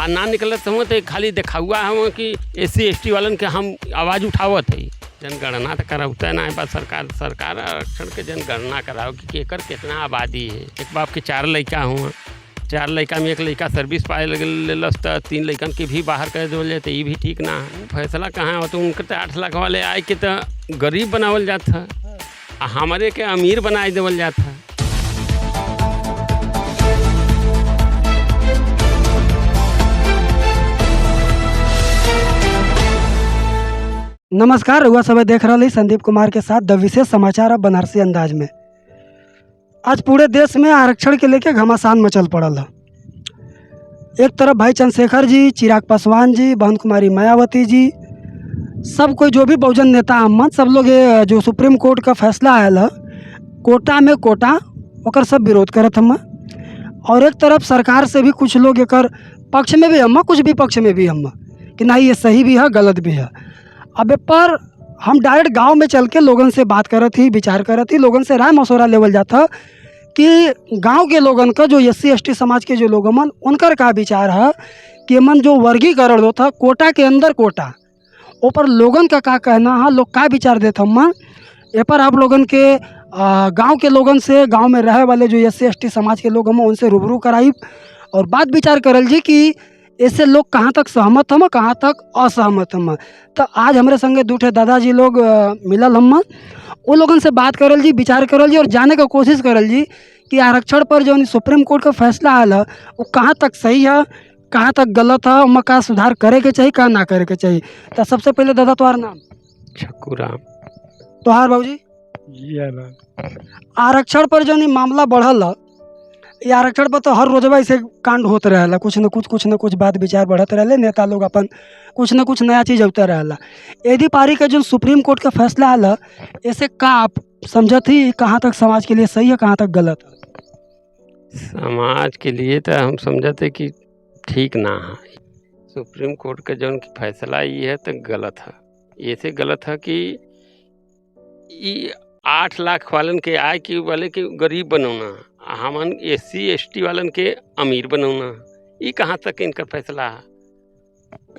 ना निकलत हुआ तो खाली दिखावा हुआ कि SC ST वालन के हम आवाज़ उठावत है। जनगणना तो कराता ना है, बस सरकार आरक्षण के जनगणना कराओ कि केकर कितना आबादी है। एक बाप के 4 लड़का हुआ, 4 लड़का में एक लड़का सर्विस पाए लस तो 3 लड़कन के भी बाहर कर देवल जाए तो ये भी ठीक ना है। फैसला कहाँ हो तो उनके तो 8 लाख वाले आए के तो गरीब बनावल जाता, हमारे के अमीर बनाए देवल जाता। नमस्कार, हुआ सब देख रहा है संदीप कुमार के साथ द विशेष समाचार अब बनारसी अंदाज में। आज पूरे देश में आरक्षण के लेके घमासान मचल पड़ल है। एक तरफ भाई चंद्रशेखर जी, चिराग पासवान जी, बहन कुमारी मायावती जी, सब कोई जो भी बहुजन नेता हम सब लोग ये जो सुप्रीम कोर्ट का फैसला आयल है कोटा में कोटा ओकर सब विरोध करत हम। और एक तरफ सरकार से भी कुछ लोग एक पक्ष में भी हम, कुछ भी पक्ष में भी हम कि नहीं ये सही भी है गलत भी है। अब पर हम डायरेक्ट गांव में चल के लोगन से बात करत ही, विचार करत ही, लोगन से राय मशवरा लेवल जाता कि गांव के लोगन का जो SC ST समाज के जो लोग मन उनकर का विचार है कि मन जो वर्गीकरण होता कोटा के अंदर कोटा ऊपर लोगन का कहना है, लोग का विचार देते हम ए पर आप लोगन के गांव के लोगन से, गांव में रहे वाले जो SC ST समाज के लोग हम उनसे रूबरू कराई और बात विचार करल जी कि ऐसे लोग कहाँ तक सहमत हम, कहाँ तक असहमत हम। तो आज हमारे संगे 2 दादाजी लोग मिलल हम, वो लोगन से बात करल जी, विचार करल जी और जाने का कोशिश करल जी कि आरक्षण पर जो सुप्रीम कोर्ट का फैसला आयल है वो कहाँ तक सही है, कहाँ तक गलत है, उनमें का सुधार करे के चाहिए, का ना करे के चाहिए। तो सबसे पहले दादा तुम्हार नाम? छक्कूराम। तोहार बाबूजी? आरक्षण पर जो मामला बढ़ल है, ये आरक्षण पर तो हर रोजवा ऐसे कांड होते रहेला, कुछ न कुछ बात विचार बढ़ते रहे, नेता लोग अपन कुछ न कुछ नया चीज़ होते रहेला। यदि पारी का जो सुप्रीम कोर्ट का फैसला आला ऐसे का आप समझत ही कहाँ तक समाज के लिए सही है, कहाँ तक गलत है? समाज के लिए तो हम समझते कि ठीक ना है। सुप्रीम कोर्ट का जो फैसला ये है तो गलत है। ऐसे गलत है कि ये 8 लाख वालन के आय के वाले के गरीब बनौना, हमन SC ST वालन के अमीर बनौना, ये कहाँ तक इनका फैसला है?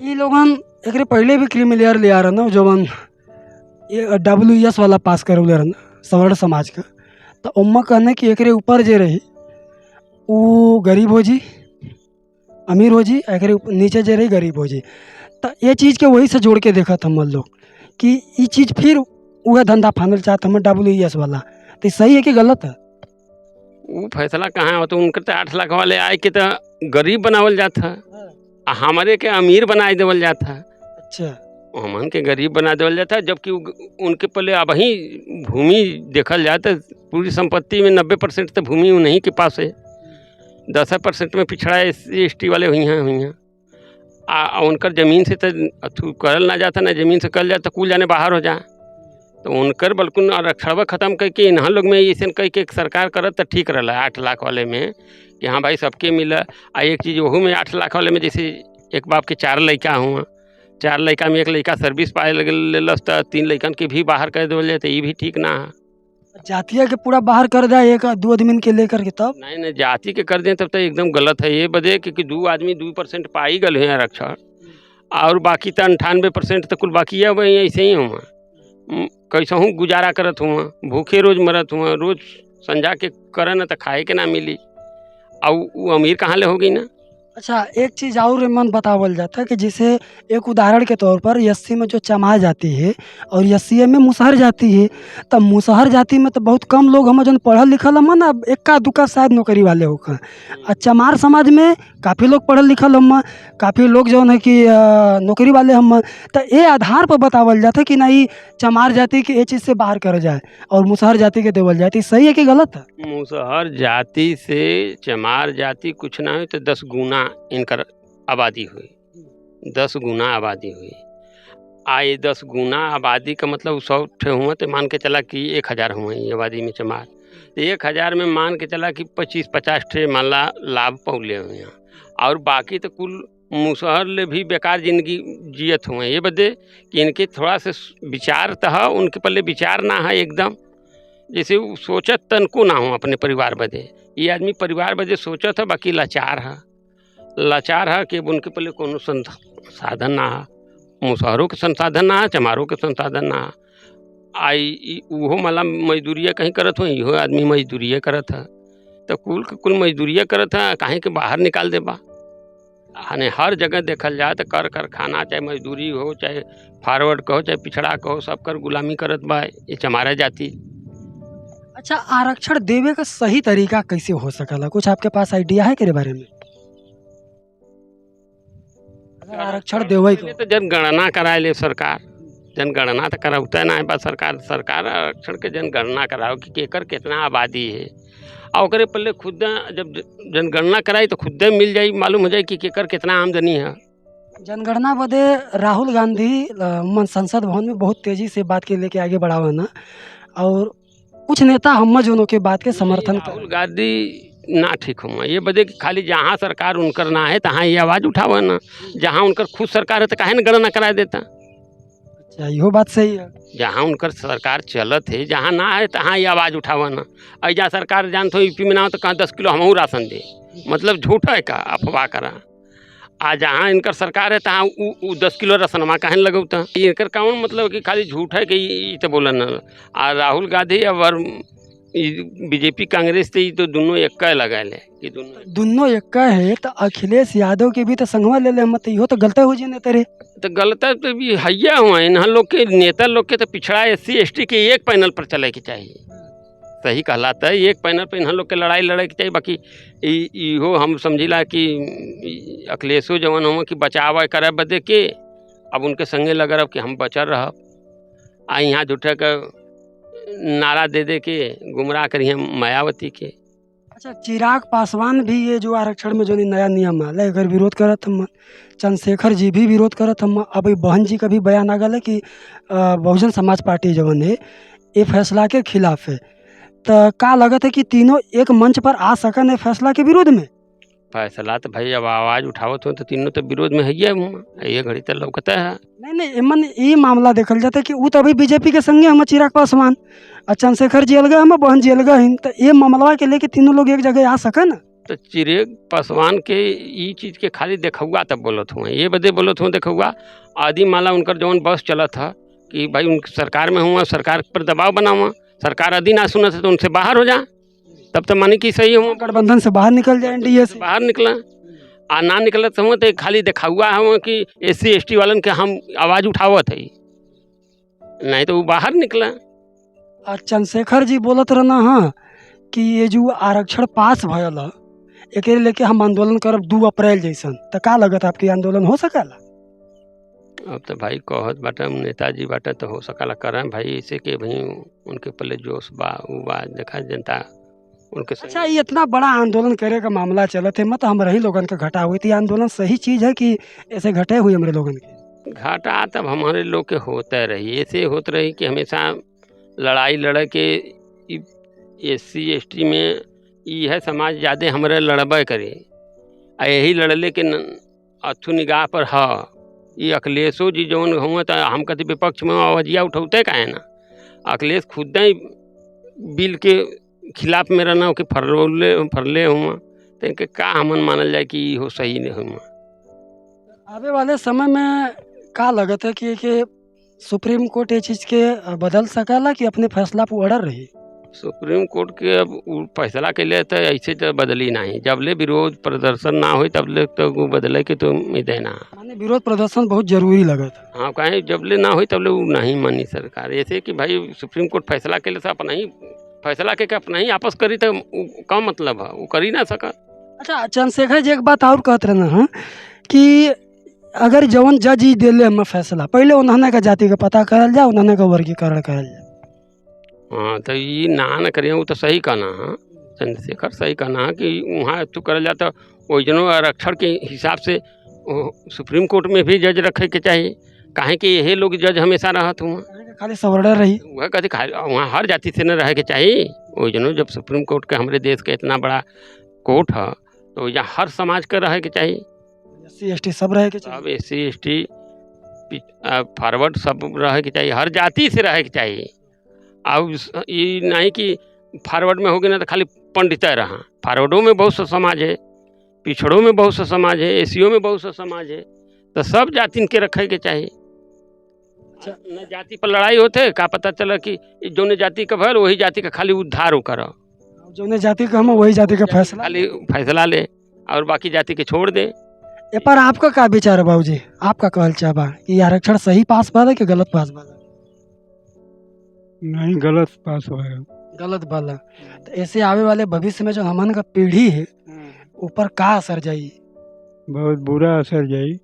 ये लोगन एक पहले भी क्रीमिलियर ले आ रहा ना, जो ये WES वाला पास कर रहा सवर्ण समाज का, तो उम्मा कहने कि एक ऊपर जे रही वो गरीब हो जी, अमीर हो जी, एक नीचे जे रही गरीब हो जी। तो ये चीज़ के वही से जोड़ के देखा था हम लोग कि ये चीज़ फिर वह धंधा फानल चाहते हम WES वाला, तो सही है कि गलत है? वो फैसला कहाँ हो तो उनके तो 8 लाख वाले आए के तो गरीब बनावल जाता, हमारे के अमीर बनाए देवल जाता। अच्छा, हमन के गरीब बना देवल जाता, जबकि उनके पहले अब ही भूमि देखल जाए तो पूरी संपत्ति में 90% तो भूमि उन्हीं के पास है, 10% में पिछड़ा SC ST वाले हुई हैं उनकर ज़मीन से तो करल ना जाता, ना ज़मीन से करल जाता, कुल जाने बाहर हो जाए। तो उनकर बल्कि आरक्षण ख़त्म करके इन्हाँ लोग में ऐसे कह के सरकार करत तो ठीक रहा 8 लाख वाले में कि हाँ भाई सबके मिला। एक चीज़ वहू में 8 लाख वाले में जैसे एक बाप के 4 लड़का हुआ, 4 लड़का में एक लड़का सर्विस पाए लस तो 3 लड़कन के भी बाहर कर देवल जाए तो ये भी ठीक ना है। जातिया के पूरा बाहर कर दे 1-2 आदमी के लेकर के, तब नहीं जाति के कर दें तब तो एकदम गलत है। ये बदे क्योंकि 2 आदमी 2% पाई गल हैं आरक्षण, और बाकी तो 98% तो कुल बाकी है वही ऐसे ही हुआ, कैसा हूँ गुजारा करत हुआ, भूखे रोज मरत हुआ, रोज संजा के करे न तो खाए के ना मिली, और वो अमीर कहाँ ले होगी ना। अच्छा, एक चीज़ और मन बतावल जाता है कि जैसे एक उदाहरण के तौर पर SC में जो चमार जाती है और SC में मुसहर जाती है, तब मुसहर जाति में तो बहुत कम लोग हम जन पढ़ल लिखल हम ना, 1-2 शायद नौकरी वाले होकर। और चमार समाज में काफ़ी लोग पढ़ल लिखल हम, काफ़ी लोग जो है कि नौकरी वाले हम। तो ये आधार पर बतावल जाता है कि नहीं चमार जाति के ये चीज़ से बाहर कर जाए और मुसहर जाति के देवल जाती, सही है कि गलत है? मुसहर जाति से चमार जाति कुछ ना हो तो 10 गुना इनकर आबादी हुई, 10 गुना आबादी हुई। ये 10 गुना आबादी का मतलब 100 ठे हुआ तो मान के चला कि 1000 हुआ ये आबादी में चमार, तो 1000 में मान के चला कि 25-50 ठे माला लाभ पौले हुए हैं, और बाकी तो कुल मुसहर ले भी बेकार जिंदगी जियत हुए। ये बदे कि इनके थोड़ा से विचार तो है, उनके पल्ले विचार ना है एकदम, जैसे वो सोचत तनको ना हो अपने परिवार बदे। ये आदमी परिवार बदे सोचत है, बाकी लाचार है। लाचार है कि उनके पहले कोनो संसाधन ना है, मुसहरों के संसाधन ना है, चमारों के संसाधन ना है। उहो मला मजदूरिया कहीं करत हो, इहो आदमी मजदूरिया करत है, तो कुल के कुल मजदूरिया करत है, काहे के बाहर निकाल देबा। यानी हर जगह देखल जाए तो कर खाना, चाहे मजदूरी हो, चाहे फॉरवर्ड कहो, चाहे पिछड़ा कहो, सब कर गुलामी करत बा ये चमारा जाति। अच्छा, आरक्षण देवे का सही तरीका कैसे हो सकला, कुछ आपके पास आइडिया है के बारे में? अगर आरक्षण देवे पहले तो जनगणना कराए ले सरकार, जनगणना तो कराता ना है बा सरकार आरक्षण के जनगणना कराओ कि केकर कितना आबादी है, और ओकरे पहले खुद जब जनगणना कराई तो खुद मिल जाई, मालूम हो जाए कि केकर कितना आमदनी है। जनगणना बदे राहुल गांधी संसद भवन में बहुत तेजी से बात के लेके आगे बढ़ावा ना, और कुछ नेता हम जोनों के बात के समर्थन राहुल गांधी ना ठीक हुआ ये बदे कि खाली जहाँ सरकार उनकर ना है तहाँ ये आवाज़ उठावा ना, जहाँ उनकर खुद सरकार है तो काहे न गणना करा देता। अच्छा, यो बात सही है। जहाँ उनकर सरकार चलत है, जहाँ ना है तहाँ ये आवाज़ उठावा ना। और जहाँ सरकार जानते हो यूपी में ना हो तो कहाँ 10 किलो हमहू राशन दे, मतलब झूठा है का अफवाह करा। आ जहाँ इनकर सरकार है तहाँ 10 किलो राशनमा कहन लगौता, इनकर कौन मतलब कि खाली झूठ है कि ये तो बोलन। आ राहुल गांधी और बीजेपी कांग्रेस से तो दोनों एक लगा ले कि दोनों एक है, तो अखिलेश यादव के भी तो संगवा ले ले मत, इहो तो गलत हो जी तेरे। तो गलत तो भी हैया हुआ इन लोग के नेता लोग के तो पिछड़ा SC ST के एक पैनल पर चले के चाहिए, सही कहलाता है एक पैनल पर इन लोग के लड़ाई लड़े के चाहिए। बाकी इहो हम समझिला कि अखिलेशो जवन हो कि बचाव करे बदे के अब उनके संगे लग रहा कि हम बचल रह, आ यहाँ झूठे का नारा दे दे के गुमराह करिए मायावती के। अच्छा, चिराग पासवान भी ये जो आरक्षण में जो नया नियम आला एकर विरोध करत हम, चंद्रशेखर जी भी विरोध करत हम, अब बहन जी का भी बयान आ गया कि बहुजन समाज पार्टी जवन है ये फैसला के खिलाफ है। तो का लगत है कि तीनों एक मंच पर आ सकन है फैसला के विरोध में? फैसला तो भाई अब आवाज़ उठावत हो तो तीनों तो विरोध में है ये घड़ी तो लौकता है। नहीं, एमन ये मामला देखल जाता है कि वो तो अभी बीजेपी के संगे हम चिराग पासवान और चंद्रशेखर जी अलग हम बहन जी अलग हैं, तो ये मामला के लेके तीनों लोग एक जगह आ सकन। तो चिराग पासवान के ये चीज़ के खाली देखुआ तब बोलत हुआ, ये बदे बोलत हुआ देखुआ आदि माला उनकर जौन बस चला था कि भाई उन सरकार में हुआ, सरकार पर दबाव बनावा, सरकार आदि ना सुना तो उनसे बाहर हो जा, तब तो मानी कि सही हुआ गठबंधन से बाहर निकल जाए, NDA से बाहर निकला। आ ना निकलत हुआ तो खाली देखुआ हुआ कि SC ST वालन के हम आवाज़ उठावत है, नहीं तो वो बाहर निकला। और चंद्रशेखर जी बोलत रहना हाँ कि ये जो आरक्षण पास भयल एक लेके हम आंदोलन करब 2 अप्रैल जैसन, तो का लगत आपकी आंदोलन हो सकला? अब तो भाई कहत बाटा नेताजी बाटा तो हो सकला करें भाई, इसे के भाई उनके पहले जोश बा वो बा देखा जनता उनके। अच्छा, ये इतना बड़ा आंदोलन करे का मामला चलत है, मत हमारे ही लोगन के घटा हुई थी, आंदोलन सही चीज़ है कि ऐसे घटे हुए हमारे लोगन के? घाटा तब हमारे लोग के होते रही, ऐसे होते रही कि हमेशा लड़ाई लड़े के SC ST में यह समाज ज़्यादा हमारे लड़बे करे, यही लड़ले के अच्छू निगाह पर हाँ ये अखिलेशो जी जौन हुआ तो हम कहते विपक्ष में आवाजिया उठौते का है ना, अखिलेश खुद ही बिल के खिलाफ में रहना कि फरले हुआ तो इनके का हमन मानल जाए कि हो सही नहीं हुआ। आने वाले समय में का लगत है कि सुप्रीम कोर्ट ये चीज़ के बदल सकला कि अपने फैसला पर अड़ल रही? सुप्रीम कोर्ट के अब फैसला के लिए तो ऐसे तो बदली नहीं, जब ले विरोध प्रदर्शन ना हो तब ले तो वो बदले के तो उम्मीद है ना। माने विरोध प्रदर्शन बहुत जरूरी लगत। हाँ कहें जब ले ना हो तब ले वो नहीं मानी सरकार, ऐसे कि भाई सुप्रीम कोर्ट फैसला के लिए अपना ही फैसला के अपना ही आपस करी तो का मतलब है वो करी ना सका। अच्छा, चंद्रशेखर जी एक बात और कहते रहना हाँ कि अगर जवन जज ही दिले हम फैसला पहले उन्होंने का जाति का पता करल जाए, उन्होंने का वर्गीकरण करल जाए। हाँ तो ये ना करिए वो तो सही कहना है, चंद्रशेखर सही कहना है कि वहाँ तो करल जाता ओरिजिनल आरक्षण के हिसाब से सुप्रीम कोर्ट में भी जज रखे के चाहिए, काहे कि यही लोग जज हमेशा रहत हुआ खाली सवर्णर रही वह कहते वहाँ हर जाति से न रहे के चाहिए ओरिजिनल। जब सुप्रीम कोर्ट के हमारे देश का इतना बड़ा कोर्ट है तो यहाँ हर समाज का रहे के चाहिए, SC ST सब रहे के सब SC ST फॉरवर्ड सब रहे के चाहिए, हर जाति से रहे के चाहिए। अब ये नहीं कि फॉरवर्ड में हो गया ना तो खाली पंडित रहा, फॉरवर्डों में बहुत सा समाज है पिछड़ों में बहुत सा समाज है, एसीओ में बहुत सा समाज है, तो सब जातिन के रखे के चाहिए। न जाति पर लड़ाई होते का पता चला कि जौने जाति का भल वही जाति का खाली उद्धार हो कर जो जाति का हम वही जाति का फैसला। खाली फैसला ले और बाकी जाति के छोड़ दे। ए पर आपका का विचार है बाबूजी, आपका कहल चाहबा कि आरक्षण सही पास बा कि गलत पास बा? नहीं, गलत पास हुआ है। गलत वाला। तो ऐसे आवे वाले भविष्य में जो हमन का पीढ़ी है ऊपर का असर जाई? बहुत बुरा असर जाई।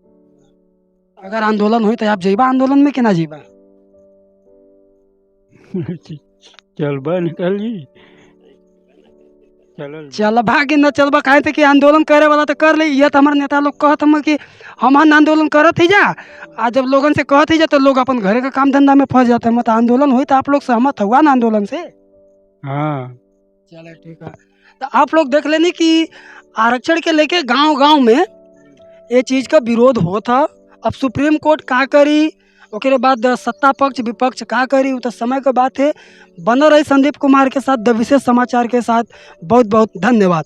अगर आंदोलन हुई तो आप जइबा आंदोलन में कि ना जीबा? चलबा निकल जी, चलल चलबा कि न चलबा, काहे थे कि आंदोलन करे वाला तो कर ले। ये तो हमारे नेता लोग कहत हम कि हम आंदोलन करत ही जा, आ जब लोगन से कहत ही जा तो लोग अपन घरे का काम धंधा में फंस जाते हैं। मत आंदोलन हुई तो आप लोग सहमत हुआ ना आंदोलन से? हाँ। चले ठीक है। तो आप लोग देख लेनी कि आरक्षण के लेके गांव-गांव में ये चीज़ का विरोध होता। अब सुप्रीम कोर्ट का करी, ओकरे बाद सत्ता पक्ष विपक्ष का करी, वो तो समय का बात है। बना रही संदीप कुमार के साथ द विशेष समाचार के साथ। बहुत बहुत धन्यवाद।